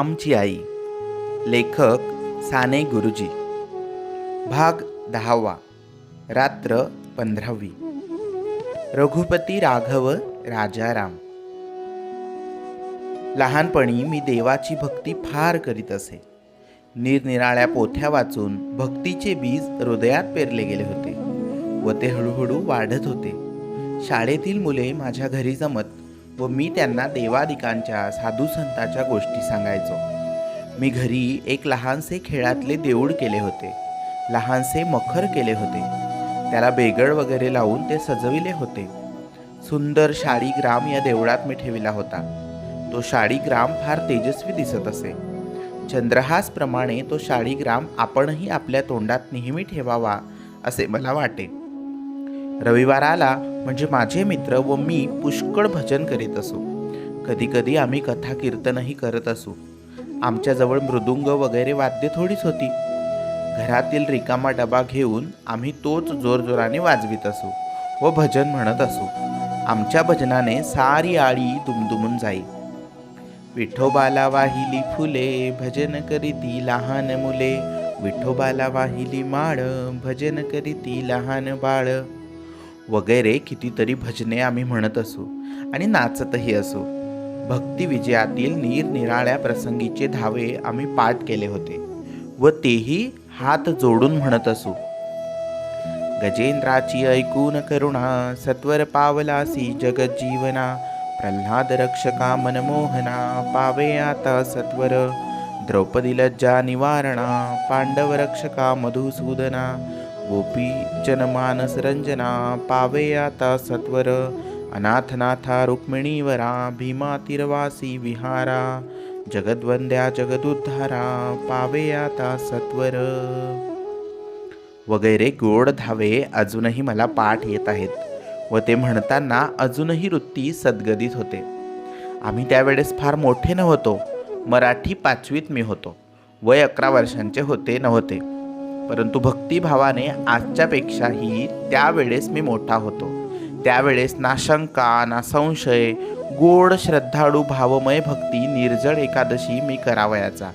आमची आई. लेखक साने गुरुजी. भाग 10वा. रात्र 15वी. रघुपती राघव राजाराम. लहानपणी मी देवाची भक्ती फार करीत असे. निरनिराळ्या पोथ्या वाचून भक्तीचे बीज हृदयात पेरले गेले होते व ते हळूहळू वाढत होते. शाळेतील मुले माझ्या घरी जमत व मी त्यांना देवादिकांच्या साधुसंताच्या गोष्टी सांगायचो. मी घरी एक लहानसे खेळातले देऊळ केले होते. लहानसे मखर केले होते. त्याला बेगड वगैरे लावून ते सजविले होते. सुंदर शाळीग्राम या देवळात मी ठेविला होता. तो शाळीग्राम फार तेजस्वी दिसत असे. चंद्रहासप्रमाणे तो शाळीग्राम आपणही आपल्या तोंडात नेहमी ठेवावा असे मला वाटे. रविवार आला म्हणजे माझे मित्र व मी पुष्कळ भजन करीत असू. कधी कधी आम्ही कथा कीर्तनही करत असू. आमच्याजवळ मृदुंग वगैरे वाद्य थोडीच होती. घरातील रिकामा डबा घेऊन आम्ही तोच जोरजोराने वाजवित असू व भजन म्हणत असू. आमच्या भजनाने सारी आळी दुमदुमून जाई. विठोबाला वाहिली फुले भजन करीती लहान मुले. विठोबाला वाहिली माळ भजन करीती लहान बाळ वगैरे कितीतरी भजने आम्ही म्हणत असू आणि नाचतही असू. भक्ती विजयातील निरनिराळ्या प्रसंगीचे धावे आम्ही पाठ केले होते व तेही हात जोडून म्हणत असू. गजेंद्राची ऐकून करुणा सत्वर पावलासी जगज्जीवना. प्रल्हाद रक्षका मनमोहना पावे आता सत्वर. द्रौपदी लज्जा निवारणा पांडव रक्षका मधुसूदना. गोपी जनमानस रंजना पावे आता सत्वर. अनाथनाथा रुक्मिणीवरा भीमा तीरवासी विहारा. जगद्वंद्या जगदुद्धारा पावे आता सत्वर वगैरे गोड धावे अजूनही मला पाठ येत आहेत व ते म्हणताना अजूनही वृत्ती सद्गदित होते. आम्ही त्यावेळेस फार मोठे नव्हतो. मराठी 5वीत मी होतो. वय 11 वर्षांचे होते नव्हते. परंतु भक्तिभावाने आजच्यापेक्षाही त्यावेळेस मी मोठा होतो. त्यावेळेस ना शंका ना संशय, गोड श्रद्धाळू भावमय भक्ती निर्जळ एकादशी मी करावयाचा.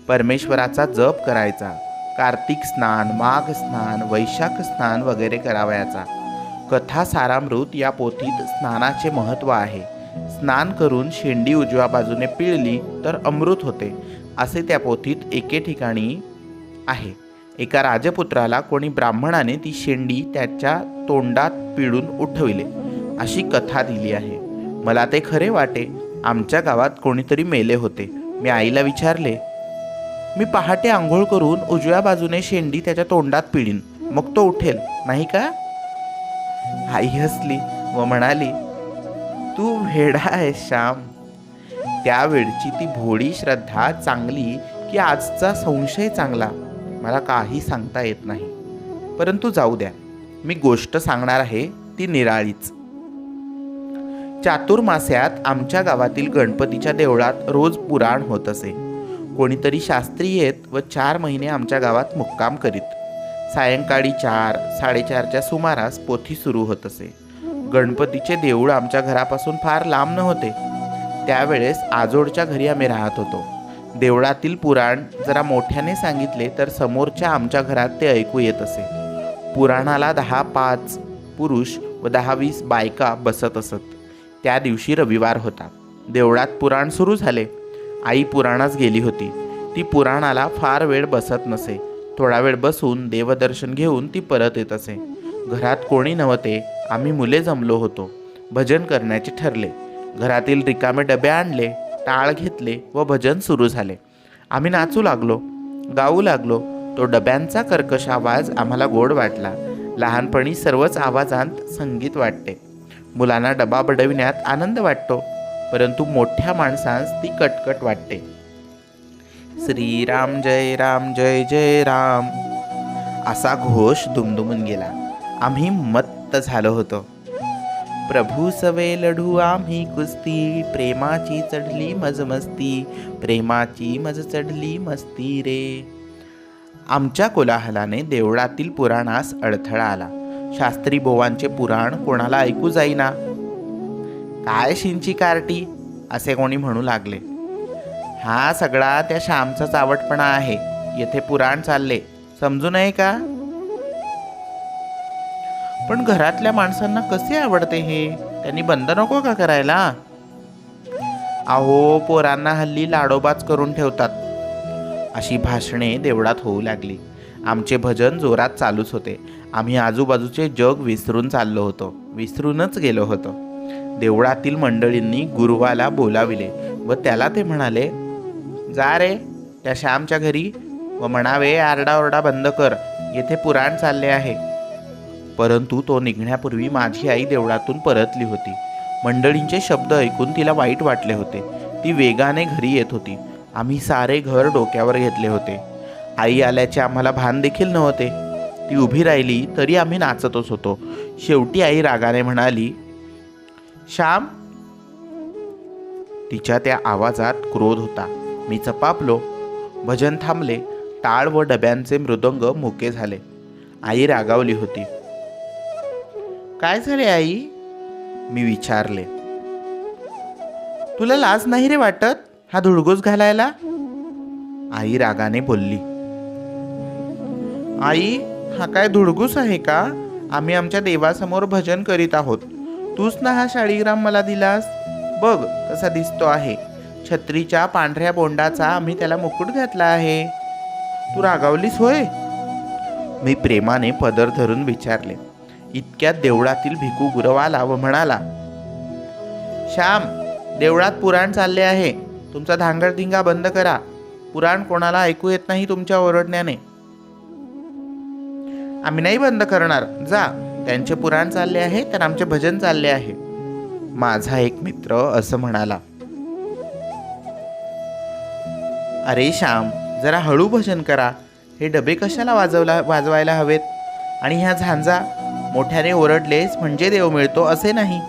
परमेश्वराचा जप करायचा. कार्तिक स्नान, माघ स्नान, वैशाख स्नान वगैरे करावयाचा. कथा सारामृत या पोथीत स्नानाचे महत्त्व आहे. स्नान करून शेंडी उजव्या बाजूने पिळली तर अमृत होते असे त्या पोथीत एके ठिकाणी आहे. एका राजपुत्राला कोणी ब्राह्मणाने ती शेंडी त्याच्या तोंडात पिळून उठविले अशी कथा दिली आहे. मला ते खरे वाटे. आमच्या गावात कोणीतरी मेले होते. मी आईला विचारले, मी पहाटे आंघोळ करून उजव्या बाजूने शेंडी त्याच्या तोंडात पिळीन, मग तो उठेल नाही का? आई हसली व म्हणाली, तू वेडा आहेस श्याम. त्यावेळची ती भोळी श्रद्धा चांगली की आजचा संशय चांगला मला काही सांगता येत नाही. परंतु जाऊ द्या. मी गोष्ट सांगणार आहे ती निराळीच. चातुर्मास्यात आमच्या गावातील गणपतीच्या देवळात रोज पुराण होत असे. कोणीतरी शास्त्री येत व 4 महिने आमच्या गावात मुक्काम करीत. सायंकाळी 4-4:30च्या सुमारास पोथी सुरू होत असे. गणपतीचे देऊळ आमच्या घरापासून फार लांब नव्हते. त्यावेळेस आजोडच्या घरी आम्ही राहत होतो. देवळातील पुराण जरा मोठ्याने सांगितले तर समोरच्या आमच्या घरात ते ऐकू येत असे. पुराणाला 10-5 पुरुष व 10-20 बायका बसत असत. त्या दिवशी रविवार होता. देवळात पुराण सुरू झाले. आई पुराणास गेली होती. ती पुराणाला फार वेळ बसत नसे. थोडा वेळ बसून देवदर्शन घेऊन ती परत येत असे. घरात कोणी नव्हते. आम्ही मुले जमलो होतो. भजन करण्याचे ठरले. घरातील रिकामे डबे आणले, टाळ घेतले व भजन सुरू झाले. आम्ही नाचू लागलो, गाऊ लागलो. तो डब्यांचा कर्कश आवाज आम्हाला गोड वाटला. लहानपणी सर्वच आवाजांत संगीत वाटते. मुलांना डबा बडविण्यात आनंद वाटतो, परंतु मोठ्या माणसांस ती कटकट वाटते. श्रीराम जय राम जय जय राम असा घोष दुमदुमून गेला. आम्ही मत्त झालो होतो. प्रभू सवे लढू आम्ही कुस्ती. प्रेमाची चढली मज मस्ती. प्रेमाची मज चढली मस्ती रे. आमच्या कोलाहलाने देवळातील पुराणास अडथळा आला. शास्त्री बोवांचे पुराण कोणाला ऐकू जाईना. काय शिंची कार्टी असे कोणी म्हणू लागले. हा सगळा त्या श्यामचा चावटपणा आहे. येथे पुराण चालले, समजू नये का? पण घरातल्या माणसांना कसे आवडते हे? त्यांनी बंद नको का करायला? अहो, पोरांना हल्ली लाडोबाच करून ठेवतात. अशी भाषणे देवळात होऊ लागली. आमचे भजन जोरात चालूच होते. आम्ही आजूबाजूचे जग विसरूनच गेलो होतो. देवळातील मंडळींनी गुरुवाला बोलाविले व त्याला ते म्हणाले, जा रे त्या श्यामच्या घरी व म्हणावे, आरडाओरडा बंद कर, येथे पुराण चालले आहे. परंतु तो निघण्यापूर्वी माझी आई देवळातून परतली होती. मंडळींचे शब्द ऐकून तिला वाईट वाटले होते. ती वेगाने घरी येत होती. आम्ही सारे घर डोक्यावर घेतले होते. आई आल्याचे आम्हाला भान देखील नव्हते. ती उभी राहिली तरी आम्ही नाचतच होतो. शेवटी आई रागाने म्हणाली, श्याम. तिच्या त्या आवाजात क्रोध होता. मी चपापलो. भजन थांबले. टाळ व डब्यांचे मृदंग मुके झाले. आई रागावली होती. काय झाले आई? मी विचारले. तुला लाज नाही रे वाटत हा धुडगूस घालायला? आई रागाने बोलली. आई, हा काय धुडगूस आहे का? आम्ही आमच्या देवासमोर भजन करीत आहोत. तूच ना हा शाळीग्राम मला दिलास. बघ कसा दिसतो आहे. छत्रीच्या पांढऱ्या बोंडाचा आम्ही त्याला मुकुट घातला आहे. तू रागावलीस होय? मी प्रेमाने पदर धरून विचारले. इतक्यात देवळातील भिकू गुरव आला व म्हणाला, श्याम, देवळात पुराण चालले आहे. तुमचा धांगडधिंगा बंद करा. पुराण कोणाला ऐकू येत नाही तुमच्या ओरडण्याने. आम्ही नाही बंद करणार. जा, त्यांचे पुराण चालले आहे तर आमचे भजन चालले आहे. माझा एक मित्र असं म्हणाला. अरे श्याम, जरा हळू भजन करा. हे डबे कशाला वाजवायला हवेत? आणि ह्या झांजा मोठ्याने ओरडलेस म्हणजे देव मिळतो असे नाही.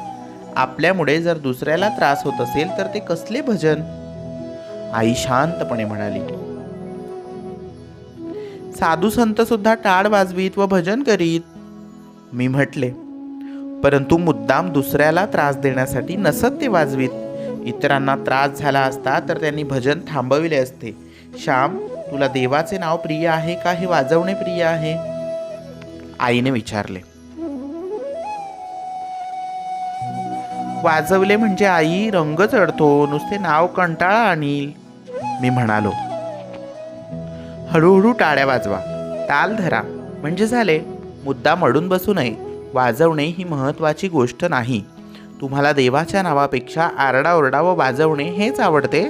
आपल्यामुळे जर दुसऱ्याला त्रास होत असेल तर ते कसले भजन? आई शांतपणे म्हणाली. साधू संत सुद्धा टाळ वाजवीत व भजन करीत. मी म्हटले, परंतु मुद्दाम दुसऱ्याला त्रास देण्यासाठी नसत ते वाजवीत. इतरांना त्रास झाला असता तर त्यांनी भजन थांबविले असते. श्याम, तुला देवाचे नाव प्रिय आहे का हे वाजवणे प्रिय आहे? आईने विचारले. वाजवले म्हणजे आई रंग चढतो, नुसते नाव कंटाळा आणील. मी म्हणालो. हळूहळू टाळ्या वाजवा, ताल धरा, म्हणजे झाले. मुद्दा मडून बसू नये. वाजवणे ही महत्वाची गोष्ट नाही. तुम्हाला देवाच्या नावापेक्षा आरडाओरडा व वाजवणे हेच आवडते?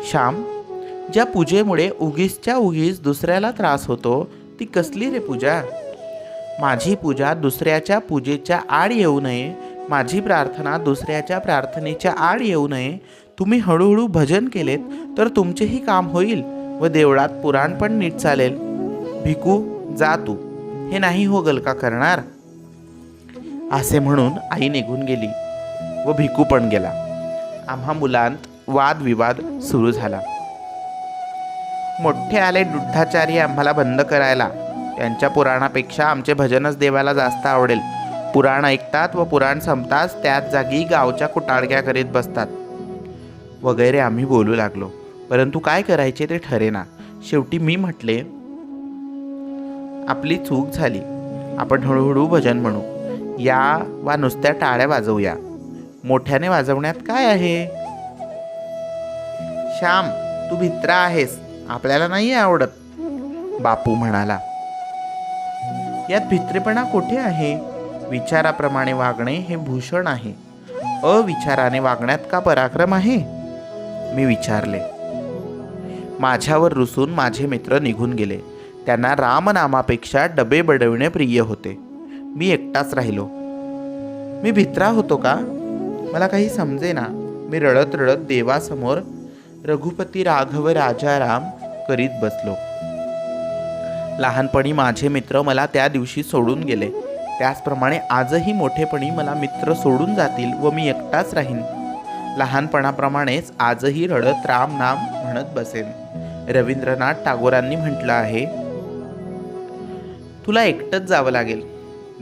श्याम, ज्या पूजेमुळे उगीचच्या उगीच दुसऱ्याला त्रास होतो ती कसली रे पूजा? माझी पूजा दुसऱ्याच्या पूजेच्या आड येऊ नये. माझी प्रार्थना दुसऱ्याच्या प्रार्थनेच्या आड येऊ नये. तुम्ही हळूहळू भजन केलेत तर तुमचेही काम होईल व देवळात पुराण पण नीट चालेल. भिकू, जा तू. हे नाही हो गलका करणार. असे म्हणून आई निघून गेली व भिकू पण गेला. आम्हा मुलांत वादविवाद सुरू झाला. मोठे आले दुड्ढाचारी आम्हाला बंद करायला. त्यांच्या पुराणापेक्षा आमचे भजनच देवाला जास्त आवडेल. पुराण ऐकतात व पुराण संपताच त्याच जागी गावच्या कुटाळक्या करीत बसतात वगैरे आम्ही बोलू लागलो. परंतु काय करायचे ते ठरेना. शेवटी मी म्हटले, आपली चूक झाली. आपण हळूहळू भजन म्हणू या वा नुसत्या टाळ्या वाजवूया. मोठ्याने वाजवण्यात काय आहे? श्याम, तू भित्रा आहेस. आपल्याला नाही आवडत. बापू म्हणाला. यात भित्रेपणा कोठे आहे? विचाराप्रमाणे वागणे हे भूषण आहे. अविचाराने वागण्यात का पराक्रम आहे? मी विचारले. माझ्यावर रुसून माझे मित्र निघून गेले. त्यांना रामनामापेक्षा डबे बडविणे प्रिय होते. मी एकटाच राहिलो. मी भित्रा होतो का? मला काही समजेना. मी रडत रडत देवासमोर रघुपती राघव राजाराम करीत बसलो. लहानपणी माझे मित्र मला त्या दिवशी सोडून गेले. त्याचप्रमाणे आजही मोठेपणी मला मित्र सोडून जातील व मी एकटाच राहीन. लहानपणाप्रमाणेच आजही रडत राम नाम म्हणत बसेन. रवींद्रनाथ टागोरांनी म्हटलं आहे, तुला एकटंच जावं लागेल.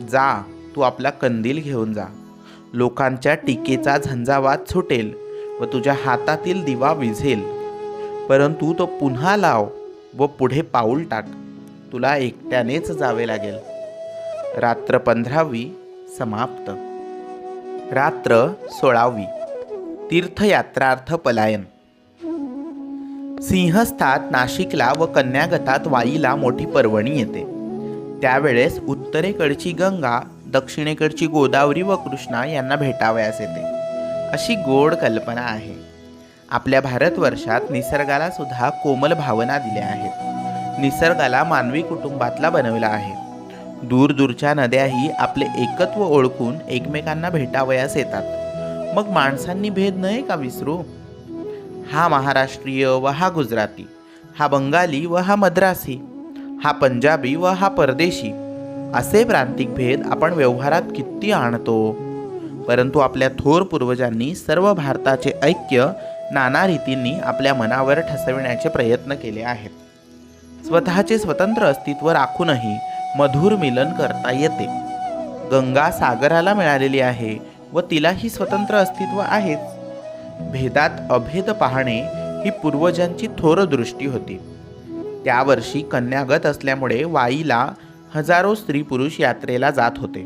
जा, तू आपला कंदील घेऊन जा. लोकांच्या टीकेचा झंझावात सुटेल व तुझ्या हातातील दिवा विझेल. परंतु तो पुन्हा लाव व पुढे पाऊल टाक. तुला एकट्यानेच जावे लागेल. रात्र 15वी समाप्त. रात्र 16वी. तीर्थयात्रार्थ पलायन. सिंहस्थात नाशिकला व कन्यागतात वाईला मोठी पर्वणी येते. त्यावेळेस उत्तरेकडची गंगा, दक्षिणेकडची गोदावरी व कृष्णा यांना भेटावयास येते, अशी गोड कल्पना आहे. आपल्या भारतवर्षात निसर्गाला सुद्धा कोमल भावना दिल्या आहेत. निसर्गाला मानवी कुटुंबातला बनवला आहे. दूरदूरच्या नद्याही आपले एकत्व ओळखून एकमेकांना भेटावयास येतात. मग माणसांनी भेद नये का विसरू? हा महाराष्ट्रीय व हा गुजराती, हा बंगाली व हा मद्रासी, हा पंजाबी व हा परदेशी, असे प्रांतिक भेद आपण व्यवहारात किती आणतो. परंतु आपल्या थोर पूर्वजांनी सर्व भारताचे ऐक्य नाना रीतींनी आपल्या मनावर ठसविण्याचे प्रयत्न केले आहेत. स्वतःचे स्वतंत्र अस्तित्व राखूनही मधुर मिलन करता येते. गंगा सागराला मिळालेली आहे व तिलाही स्वतंत्र अस्तित्व आहेच. भेदात अभेद पाहणे ही पूर्वजांची थोर दृष्टी होती. त्या वर्षी कन्यागत असल्यामुळे वाईला हजारो स्त्री पुरुष यात्रेला जात होते.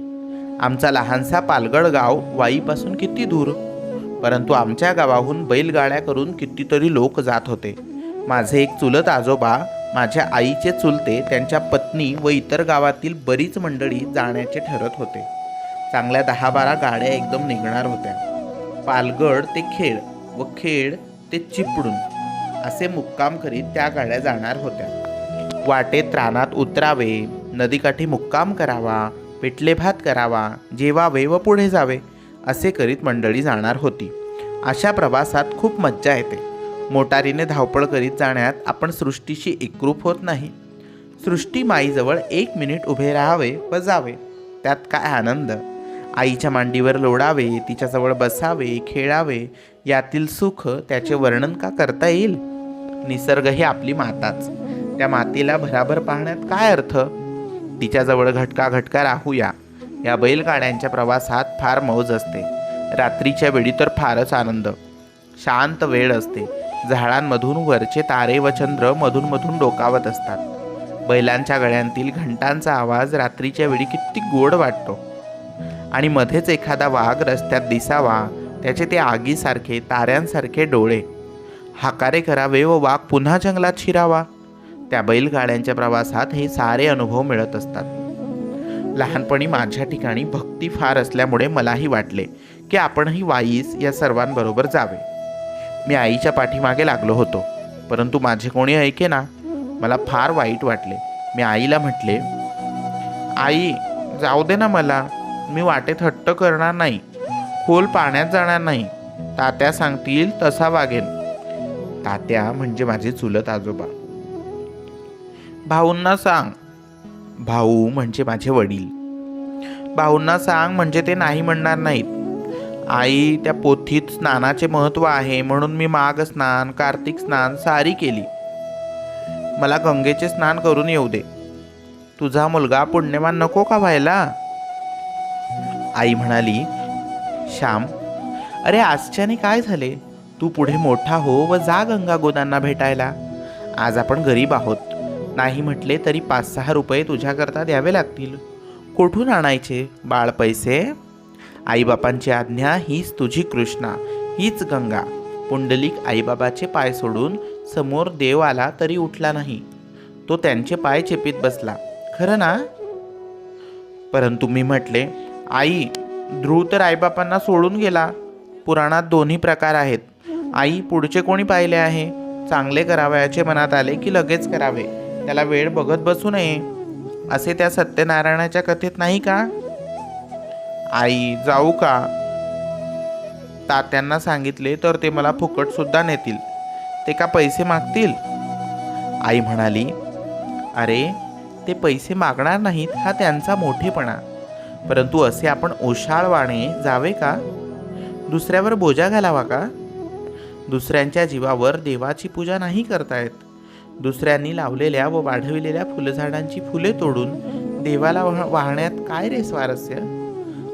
आमचा लहानसा पालगड गाव वाईपासून किती दूर, परंतु आमच्या गावाहून बैलगाड्या करून कितीतरी लोक जात होते. माझे एक चुलत आजोबा, माझ्या आईचे चुलते, त्यांच्या पत्नी व इतर गावातील बरीच मंडळी जाण्याचे ठरत होते. चांगल्या 10-12 गाड्या एकदम निघणार होत्या. पालगड ते खेड व खेड ते चिपळूण असे मुक्काम करीत त्या गाड्या जाणार होत्या. वाटेत रानात उतरावे, नदीकाठी मुक्काम करावा, पिठले भात करावा, जेवावे व पुढे जावे, असे करीत मंडळी जाणार होती. अशा प्रवासात खूप मज्जा येते. मोटारीने धावपळ करीत जाण्यात आपण सृष्टीशी एकरूप होत नाही. सृष्टी माईजवळ 1 मिनिट उभे राहावे व जावे, त्यात काय आनंद. आईच्या मांडीवर लोळावे, तिच्याजवळ बसावे, खेळावे, यातील सुख त्याचे वर्णन का करता येईल. निसर्ग ही आपली माताच. त्या मातेला भराभर पाहण्यात काय अर्थ. तिच्याजवळ घटका घटका राहूया. या बैलगाड्यांच्या प्रवासात फार मौज असते. रात्रीच्या वेळी तर फारच आनंद. शांत वेळ असते. झाडांमधून वरचे तारे व चंद्र मधून मधून डोकावत असतात. बैलांच्या गळ्यांतील घंटांचा आवाज रात्रीच्या वेळी किती गोड वाटतो. आणि मध्येच एखादा वाघ रस्त्यात दिसावा, त्याचे ते आगीसारखे ताऱ्यांसारखे डोळे. हाकारे करावे व वाघ पुन्हा जंगलात शिरावा. त्या बैलगाड्यांच्या प्रवासात हे सारे अनुभव मिळत असतात. लहानपणी माझ्या ठिकाणी भक्ती फार असल्यामुळे मलाही वाटले की आपणही वाईस या सर्वांबरोबर जावे. मी आईच्या पाठीमागे लागलो होतो, परंतु माझे कोणी ऐके ना. मला फार वाईट वाटले. मी आईला म्हटले, आई जाऊ दे ना मला, मी वाटेत हट्ट करणार नाही, खोल पाण्यात जाणार नाही, तात्या सांगतील तसा वागेन. तात्या म्हणजे माझे चुलत आजोबा. भाऊंना सांग. भाऊ म्हणजे माझे वडील. भाऊंना सांग म्हणजे ते नाही म्हणणार नाहीत. आई, त्या पोथीत स्नानाचे महत्त्व आहे म्हणून मी माघ स्नान, कार्तिक स्नान सारी केली. मला गंगेचे स्नान करून येऊ दे. तुझा मुलगा पुण्यवान नको का व्हायला? आई म्हणाली, श्याम, अरे आजच्याने काय झाले? तू पुढे मोठा हो व जा गंगा गोदांना भेटायला. आज आपण गरीब आहोत. नाही म्हटले तरी 5-6 रुपये तुझ्याकरता द्यावे लागतील. कुठून आणायचे बाळ पैसे? आईबापांची आज्ञा हीच तुझी कृष्णा, हीच गंगा. पुंडलिक आईबाबाचे पाय सोडून समोर देव आला तरी उठला नाही. तो त्यांचे पाय चेपीत बसला. खरं ना? परंतु मी म्हटले, आई, ध्रुव तर आईबापांना सोडून गेला. पुराणात दोन्ही प्रकार आहेत. आई, पुढचे कोणी पाहिले आहे? चांगले करावयाचे मनात आले की लगेच करावे, त्याला वेळ बघत बसू नये, असे त्या सत्यनारायणाच्या कथेत नाही का? आई, जाऊ का? तात्यांना सांगितले तर ते मला फुकट सुद्धा नेतील. ते का पैसे मागतील? आई म्हणाली, अरे ते पैसे मागणार नाहीत हा त्यांचा मोठेपणा. परंतु असे आपण ओशाळवाणे जावे का? दुसऱ्यावर बोजा घालावा का? दुसऱ्यांच्या जीवावर देवाची पूजा नाही करतायत. दुसऱ्यांनी लावलेल्या व वाढविलेल्या फुलझाडांची फुले तोडून देवाला वाहण्यात काय रे स्वारस्य?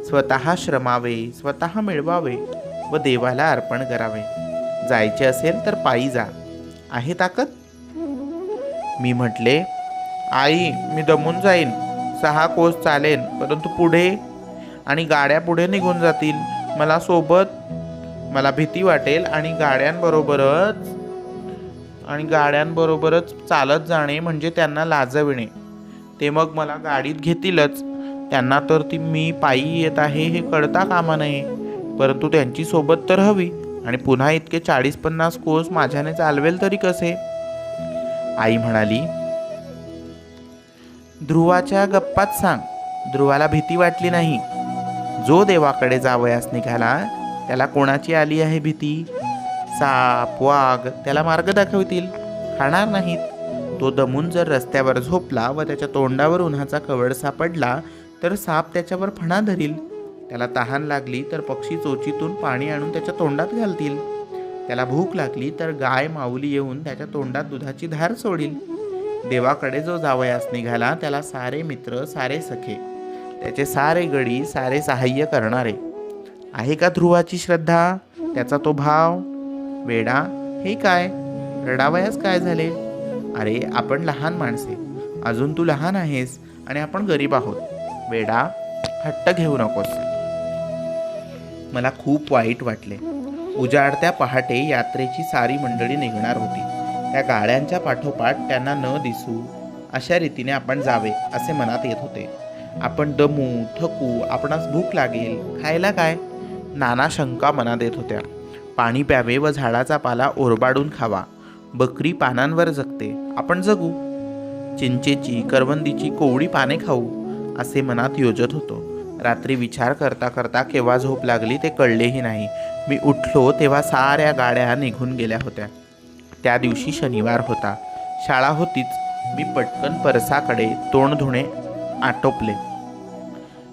स्वतः श्रमावे, स्वतः मिळवावे व देवाला अर्पण करावे. जायचे असेल तर पायी जा. आहे ताकद? मी म्हटले, आई मी दमून जाईन, 6 कोस चालेन, परंतु पुढे आणि गाड्या पुढे निघून जातील, मला भीती वाटेल आणि गाड्यांबरोबरच चालत जाणे म्हणजे त्यांना लाजविणे. ते मग मला गाडीत घेतीलच. त्यांना तर मी पायी येत आहे हे कळता कामा नये, परंतु त्यांची सोबत तर हवी. आणि पुन्हा इतके 40-50 कोस माझ्याने चालवेल तरी कसे? आई म्हणाली, ध्रुवाच्या गप्पात सांग. ध्रुवाला भीती वाटली नाही. जो देवाकडे जावयास निघाला त्याला कोणाची आली आहे भीती? साप, वाघ त्याला मार्ग दाखवतील, खाणार नाहीत. तो दमून जर रस्त्यावर झोपला व त्याच्या तोंडावर उन्हाचा कवड सापडला तर साप त्याच्यावर फणा धरील. त्याला तहान लागली तर पक्षी चोचीतून पाणी आणून त्याच्या तोंडात घालतील. त्याला भूक लागली तर गाय माऊली येऊन त्याच्या तोंडात दुधाची धार सोडील. देवाकडे जो जावयास निघाला त्याला सारे मित्र, सारे सखे, त्याचे सारे गडी, सारे सहाय्य करणारे. आहे का ध्रुवाची श्रद्धा, त्याचा तो भाव? वेडा, हे काय रडावयास काय झाले? अरे आपण लहान माणसे, अजून तू लहान आहेस आणि आपण गरीब आहोत. वेडा, हट्ट घेऊ नकोस. मला खूप वाईट वाटले. उजाडत्या पहाटे यात्रेची सारी मंडळी निघणार होती. त्या गाड्यांच्या पाठोपाठ त्यांना न दिसू अशा रीतीने आपण जावे असे मनात येत होते. आपण दमू, थकू, आपणास भूक लागेल, खायला काय? नाना शंका मनात येत होत्या. पाणी प्यावे व झाडाचा पाला ओरबाडून खावा. बकरी पानांवर जगते, आपण जगू. चिंचेची, करवंदीची कोवळी पाने खाऊ असे मनात योजत होतो. रात्री विचार करता करता केव्हा झोप लागली ते कळलेही नाही. मी उठलो तेव्हा साऱ्या गाड्या निघून गेल्या होत्या. त्या दिवशी शनिवार होता, शाळा होतीच. मी पटकन परसाकडे तोंड धुणे आटोपले.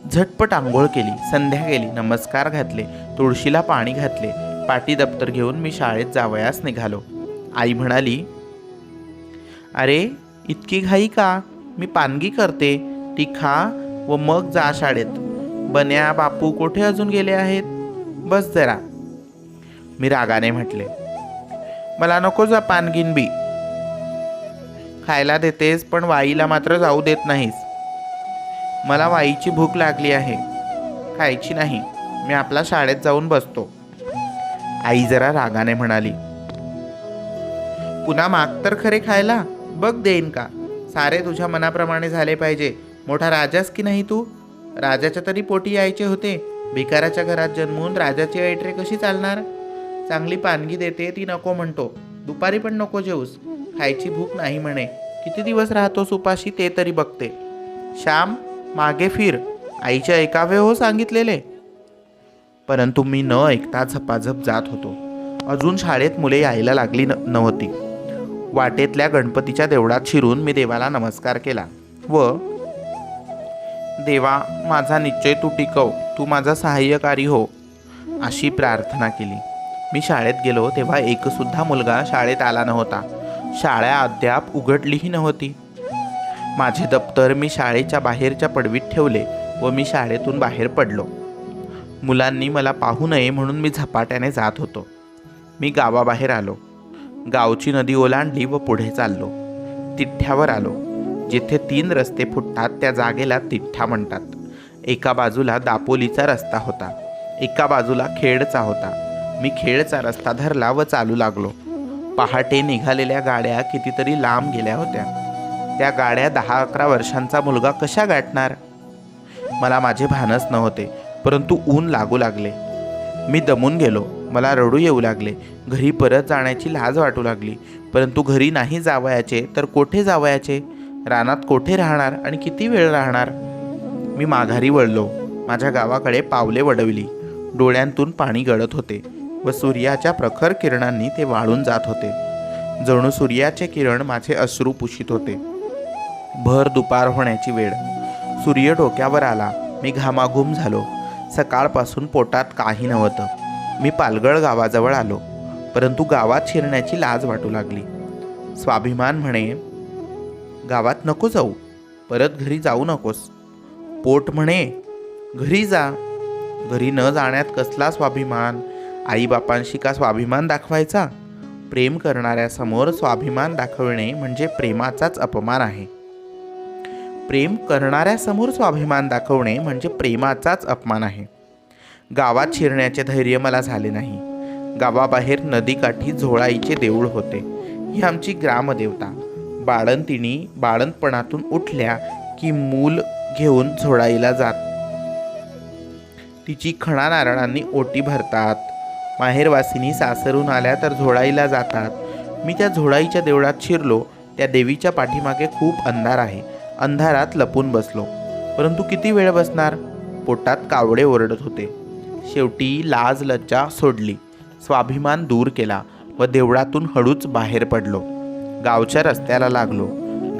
झटपट आंघोळ केली, संध्या केली, नमस्कार घातले, तुळशीला पाणी घातले. पाटी दप्तर घेऊन मी शाळेत जावयास निघालो. आई म्हणाली, अरे इतकी घाई का? मी पानगी करते, ती खा व मग जा शाळेत. बन्या, बापू कोठे अजून गेले आहेत? बस जरा. मी रागाने म्हटले, मला नको जा पानगीन बी. खायला देतेस पण वाईला मात्र जाऊ देत नाहीस. मला वाईची भूक लागली आहे, खायची नाही. मी आपला शाळेत जाऊन बसतो. आई जरा रागाने म्हणाली, पुन्हा माग तर खरे खायला, बघ देईन का? सारे तुझ्या मनाप्रमाणे झाले पाहिजे. मोठा राजास की नाही तू? राजाच्या तरी पोटी यायचे होते. भिकाराच्या घरात जन्मून राजाची ऐटरे कशी चालणार? चांगली पानगी देते ती नको म्हणतो. दुपारी पण नको जेऊस, खायची भूक नाही म्हणे. किती दिवस राहतोस उपाशी ते तरी बघते. श्याम मागे फिर, आईचे ऐकावे हो सांगितलेले. परंतु मी न ऐकता झपाझप जात होतो. अजून शाळेत मुले यायला लागली नव्हती. वाटेतल्या गणपतीच्या देवळात शिरून मी देवाला नमस्कार केला व देवा माझा निश्चय तू टिकव, तू माझा सहाय्यकारी हो अशी प्रार्थना केली. मी शाळेत गेलो तेव्हा एकसुद्धा मुलगा शाळेत आला नव्हता. शाळा अद्याप उघडलीही नव्हती. माझे दप्तर मी शाळेच्या बाहेरच्या पडवीत ठेवले व मी शाळेतून बाहेर पडलो. मुलांनी मला पाहू नये म्हणून मी झपाट्याने जात होतो. मी गावाबाहेर आलो. गावची नदी ओलांडली व पुढे चाललो. तिठ्ठ्यावर आलो. जिथे 3 रस्ते फुटतात त्या जागेला तिठ्ठा म्हणतात. एका बाजूला दापोलीचा रस्ता होता, एका बाजूला खेडचा होता. मी खेडचा रस्ता धरला व चालू लागलो. पहाटे निघालेल्या गाड्या कितीतरी लांब गेल्या होत्या. त्या गाड्या 10-11 वर्षांचा मुलगा कशा गाठणार? मला माझे भानच नव्हते. परंतु ऊन लागू लागले. मी दमून गेलो. मला रडू येऊ लागले. घरी परत जाण्याची लाज वाटू लागली. परंतु घरी नाही जावयाचे तर कोठे जावयाचे? रानात कोठे राहणार आणि किती वेळ राहणार? मी माघारी वळलो. माझ्या गावाकडे पावले वडवली. डोळ्यांतून पाणी गळत होते व सूर्याच्या प्रखर किरणांनी ते वाळून जात होते. जणू सूर्याचे किरण माझे अश्रू पुशीत होते. भर दुपार होण्याची वेळ. सूर्य डोक्यावर आला. मी घामाघूम झालो. सकाळपासून पोटात काही नव्हतं. मी पालगड गावाजवळ आलो. परंतु गावात शिरण्याची लाज वाटू लागली. स्वाभिमान म्हणे, गावात नको जाऊ, परत घरी जाऊ नकोस. पोट म्हणे, घरी जा. घरी न जाण्यात कसला स्वाभिमान? आईबापांशी का स्वाभिमान दाखवायचा? प्रेम करणाऱ्यासमोर स्वाभिमान दाखविणे म्हणजे प्रेमाचाच अपमान आहे. प्रेम करणाऱ्यासमोर स्वाभिमान दाखवणे म्हणजे प्रेमाचाच अपमान आहे. गावात शिरण्याचे धैर्य मला झाले नाही. गावाबाहेर नदीकाठी झोळाईचे देऊळ होते. ही आमची ग्रामदेवता. बाळंतिणी बाळंतपणातून उठल्या की मूल घेऊन झोळाईला जात. तिची खणा नारळांनी ओटी भरतात. माहेरवासिनी सासरून आल्या तर झोळाईला जातात. मी त्या झोळाईच्या देवळात शिरलो. त्या देवीच्या पाठीमागे खूप अंधार आहे. अंधारात लपून बसलो. परंतु किती वेळ बसणार? पोटात कावडे ओरडत होते. शेवटी लाज लज्जा सोडली, स्वाभिमान दूर केला व देवळातून हळूच बाहेर पडलो. गावच्या रस्त्याला लागलो.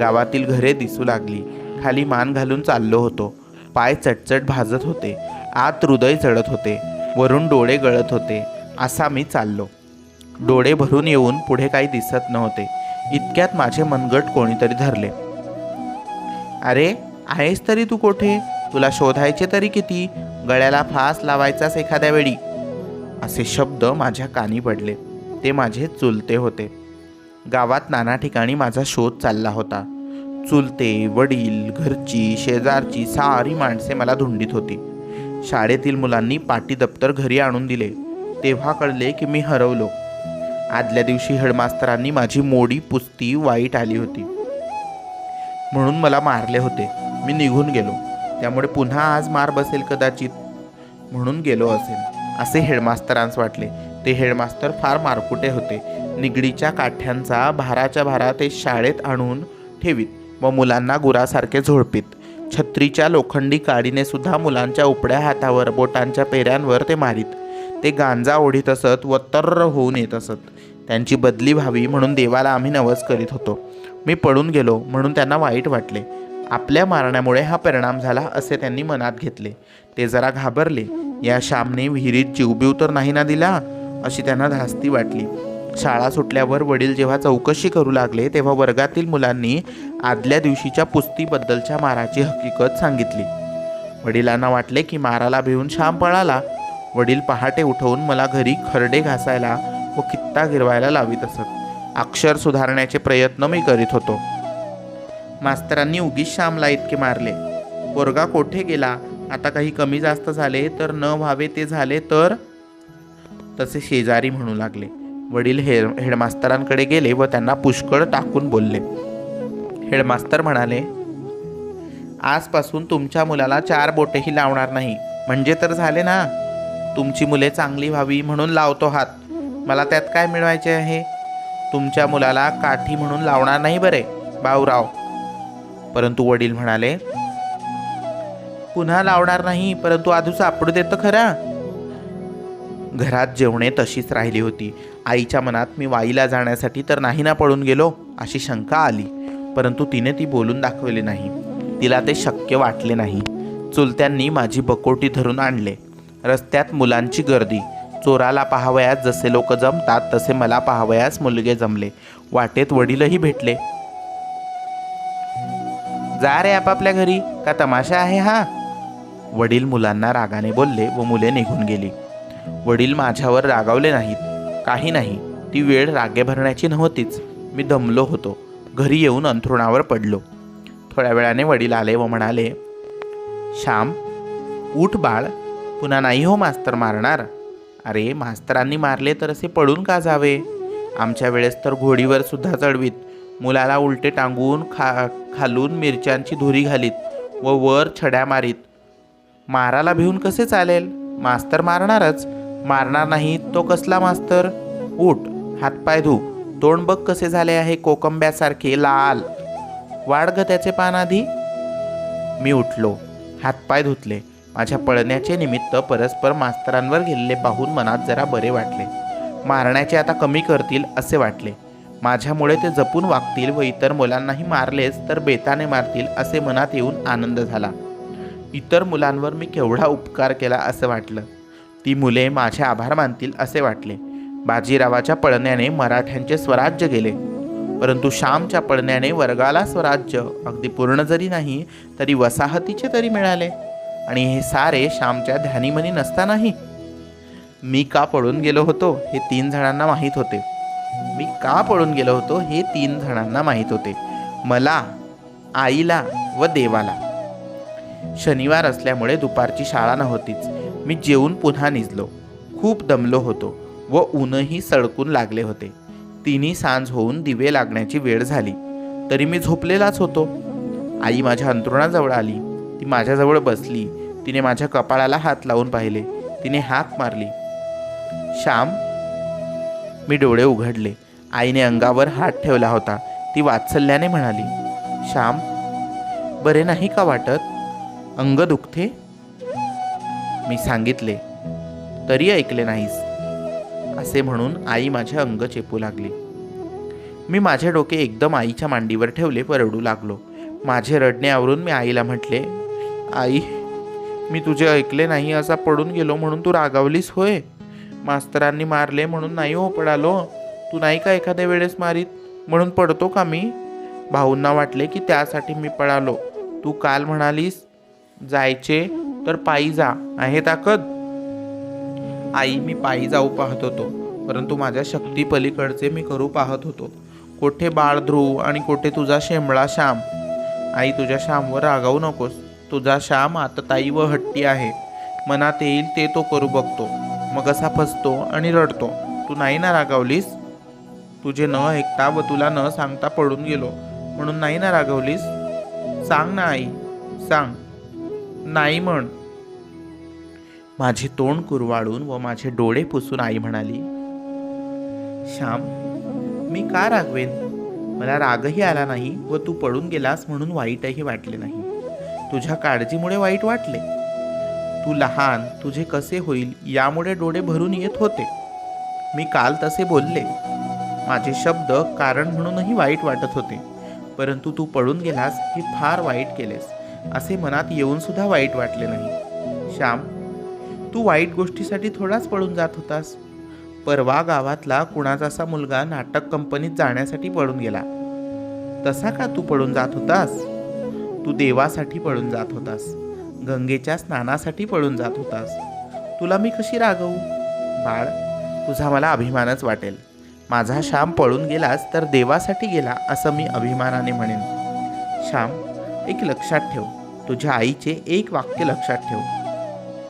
गावातील घरे दिसू लागली. खाली मान घालून चाललो होतो. पाय चटचट भाजत होते. आत हृदय जळत होते. वरून डोळे गळत होते. असा मी चाललो. डोळे भरून येऊन पुढे काही दिसत नव्हते. इतक्यात माझे मनगट कोणीतरी धरले. अरे आहेस तरी तू कोठे? तुला शोधायचे तरी किती? गळ्याला फास लावायचाच एखाद्या वेळी. असे शब्द माझ्या कानी पडले. ते माझे चुलते होते. गावात नाना ठिकाणी माझा शोध चालला होता. चुलते, वडील, घरची, शेजारची सारी माणसे मला धुंडीत होती. शाळेतील मुलांनी पाटी दप्तर घरी आणून दिले. तेव्हा कळले की मी हरवलो. आदल्या दिवशी हेडमास्तरांनी माझी मोडी पुसती वाईट आली होती म्हणून मला मारले होते. मी निघून गेलो. त्यामुळे पुन्हा आज मार बसेल कदाचित म्हणून गेलो असेल असे हेडमास्तरांस वाटले. ते हेडमास्तर फार मारकुटे होते. निगडीच्या काठ्यांचा भाराच्या भारा ते शाळेत आणून ठेवीत व मुलांना गुरासारखे झोडपीत. छत्रीच्या लोखंडी काडीने सुद्धा मुलांच्या उपड्या हातावर बोटांच्या पेऱ्यांवर ते मारीत. ते गांजा ओढीत असत व तर्र होऊन येत असत. त्यांची बदली व्हावी म्हणून देवाला आम्ही नवस करीत होतो. मी पळून गेलो म्हणून त्यांना वाईट वाटले. आपल्या मारण्यामुळे हा परिणाम झाला असे त्यांनी मनात घेतले. ते जरा घाबरले. या श्यामने विहिरीत जीवबीव तर नाही ना दिला अशी त्यांना धास्ती वाटली. शाळा सुटल्यावर वडील जेव्हा चौकशी करू लागले तेव्हा वर्गातील मुलांनी आदल्या दिवशीच्या पुस्तीबद्दलच्या माराची हकीकत सांगितली. वडिलांना वाटले की माराला भिवून श्याम पळाला. वडील पहाटे उठवून मला घरी खरडे घासायला व कित्ता गिरवायला लावित असत. अक्षर सुधारण्याचे प्रयत्न मी करीत होतो. मास्तरांनी उगीच श्यामला इतके मारले. पोरगा कोठे गेला? आता काही कमी जास्त झाले तर न व्हावे ते झाले तर? तसे शेजारी म्हणू लागले. वडील हेडमास्तरांकडे गेले व त्यांना पुष्कळ टाकून बोलले. हेडमास्तर म्हणाले, आजपासून तुमच्या मुलाला 4 बोटेही लावणार नाही म्हणजे तर झाले ना. तुमची मुले चांगली व्हावी म्हणून लावतो हात. मला त्यात काय मिळवायचे आहे? तुमच्या मुलाला काठी म्हणून लावणार नाही बरे बाऊराव. परंतु वडील म्हणाले, पुन्हा लावणार नाही परंतु आधू सापडू देतं खरा. घरात जेवणे तशीच राहिली होती. आईच्या मनात मी वाईला जाण्यासाठी तर नाही ना पळून गेलो अशी शंका आली. परंतु तिने ती बोलून दाखवली नाही. तिला ते शक्य वाटले नाही. चुलत्यांनी माझी बकोटी धरून आणले. रस्त्यात मुलांची गर्दी. चोराला पाहावयास जसे लोक जमतात तसे मला पाहावयास मुलगे जमले. वाटेत वडीलही भेटले. जा रे आपापल्या घरी, का तमाशा आहे हा? वडील मुलांना रागाने बोलले व मुले निघून गेली. वडील माझ्यावर रागावले नाहीत. काही नाही. ती वेळ रागे भरण्याची नव्हतीच. मी दमलो होतो. घरी येऊन अंथरुणावर पडलो. थोड्या वेळाने वडील आले व म्हणाले, श्याम उठ बाळ, पुन्हा नाही हो मास्तर मारणार. अरे मास्तरांनी मारले तर असे पडून का जावे? आमच्या वेळेस तर घोडीवर सुद्धा चढवीत. मुलाला उलटे टांगून खालून मिरच्यांची धुरी घालीत व वर छड्या मारीत. माराला भिवून कसे चालेल? मास्तर मारणारच. मारणार नाही तो कसला मास्तर? उठ, हातपाय धु. तोंड बघ कसे झाले आहे कोकंब्यासारखे लाल. वाढ ग त्याचे पान आधी. मी उठलो. हातपाय धुतले. माझ्या पळण्याचे निमित्त परस्पर मास्तरांवर गेलेले पाहून मनात जरा बरे वाटले. मारण्याचे आता कमी करतील असे वाटले. माझ्यामुळे ते जपून वागतील व इतर मुलांनाही मारलेच तर बेताने मारतील असे मनात येऊन आनंद झाला. इतर मुलांवर मी केवढा उपकार केला असं वाटलं. ती मुले माझे आभार मानतील असे वाटले. बाजीरावाच्या पळण्याने मराठ्यांचे स्वराज्य गेले, परंतु श्यामच्या पळण्याने वर्गाला स्वराज्य अगदी पूर्ण जरी नाही तरी वसाहतीचे तरी मिळाले. आणि हे सारे श्यामच्या ध्यानीमनी नसतानाही. मी का पळून गेलो होतो हे 3 जणांना माहीत होते. मी का पळून गेलो होतो हे 3 जणांना माहीत होते, मला, आईला व देवाला. शनिवार असल्यामुळे दुपारची शाळा नव्हतीच. मी जेवून पुन्हा निजलो. खूप दमलो होतो व ऊनही सळकून लागले होते. तिन्ही सांज होऊन दिवे लागण्याची वेळ झाली तरी मी झोपलेलाच होतो. आई माझ्या अंथरुणाजवळ आली. ती माझ्याजवळ बसली. तिने माझ्या कपाळाला हात लावून पाहिले. तिने हाक मारली, श्याम. मी डोळे उघडले. आईने अंगावर हात ठेवला होता. ती वात्सल्याने म्हणाली, श्याम, बरे नाही का वाटत? अंग दुखते? मी सांगितले, तरी ऐकले नाहीस. असे म्हणून आई माझे अंग चेपू लागली. मी माझे डोके एकदम आईच्या मांडीवर ठेवले व रडू लागलो. माझे रडणे आवरून मी आईला म्हटले, आई, मी तुझे ऐकले नाही असा पडून गेलो म्हणून तू रागावलीस होय? मास्तरांनी मारले म्हणून नाही हो पडालो. तू नाही का एखाद्या वेळेस मारीत म्हणून पडतो का मी? भाऊंना वाटले की त्यासाठी मी पळालो. तू काल म्हणालीस जायचे तर पायी जा, आहे ताकद? आई, मी पायी जाऊ पाहत होतो, परंतु माझ्या शक्ती पलीकडचे मी करू पाहत होतो. कोठे बाळ ध्रुव आणि कोठे तुझा शेंबळा श्याम. आई, तुझ्या श्यामवर रागावू नकोस. तुझा श्याम आतताई व हट्टी आहे. मनात येईल ते तो करू बघतो, मग असा फसतो आणि रडतो. तू नाही ना रागावलीस? तुझे न ऐकता व तुला न सांगता पडून गेलो म्हणून नाही ना रागावलीस? सांग ना आई, सांग. नाही म्हण. माझे तोंड कुरवाळून व माझे डोळे पुसून आई म्हणाली, श्याम, मी का रागवेन? मला रागही आला नाही व तू पडून गेलास म्हणून वाईटही वाटले नाही. तुझ्या काळजीमुळे वाईट वाटले. तू लहान, तुझे कसे होईल यामुळे डोळे भरून येत होते. मी काल तसे बोलले. माझे शब्द कारण म्हणूनही वाईट वाटत होते. परंतु तू पळून गेलास हे फार वाईट केलेस असे मनात येऊन सुद्धा वाईट वाटले नाही. श्याम, तू वाईट गोष्टीसाठी थोडाच पळून जात होतास. परवा गावातला कुणाचासा मुलगा नाटक कंपनीत जाण्यासाठी पळून गेला. तसा का तू पळून जात होतास? तू देवासाठी पळून जात होतास. गंगेच्या स्नानासाठी पळून जात होतास. तुला मी कशी रागवू? बाळ, तुझा मला अभिमानच वाटेल. माझा श्याम पळून गेलास तर देवासाठी गेला असं मी अभिमानाने म्हणेन. श्याम, एक लक्षात ठेव. तुझ्या आईचे एक वाक्य लक्षात ठेव.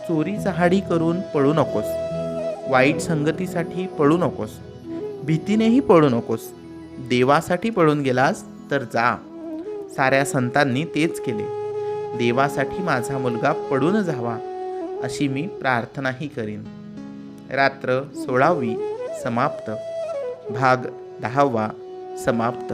चोरी चहाडी करून पळू नकोस. वाईट संगतीसाठी पळू नकोस. भीतीनेही पळू नकोस. देवासाठी पळून गेलास तर जा. साऱ्या संतांनी तेच केले. देवासाठी माझा मुलगा पडून जावा अशी मी प्रार्थनाही करीन. रात्र 16वी समाप्त. भाग 10वा समाप्त.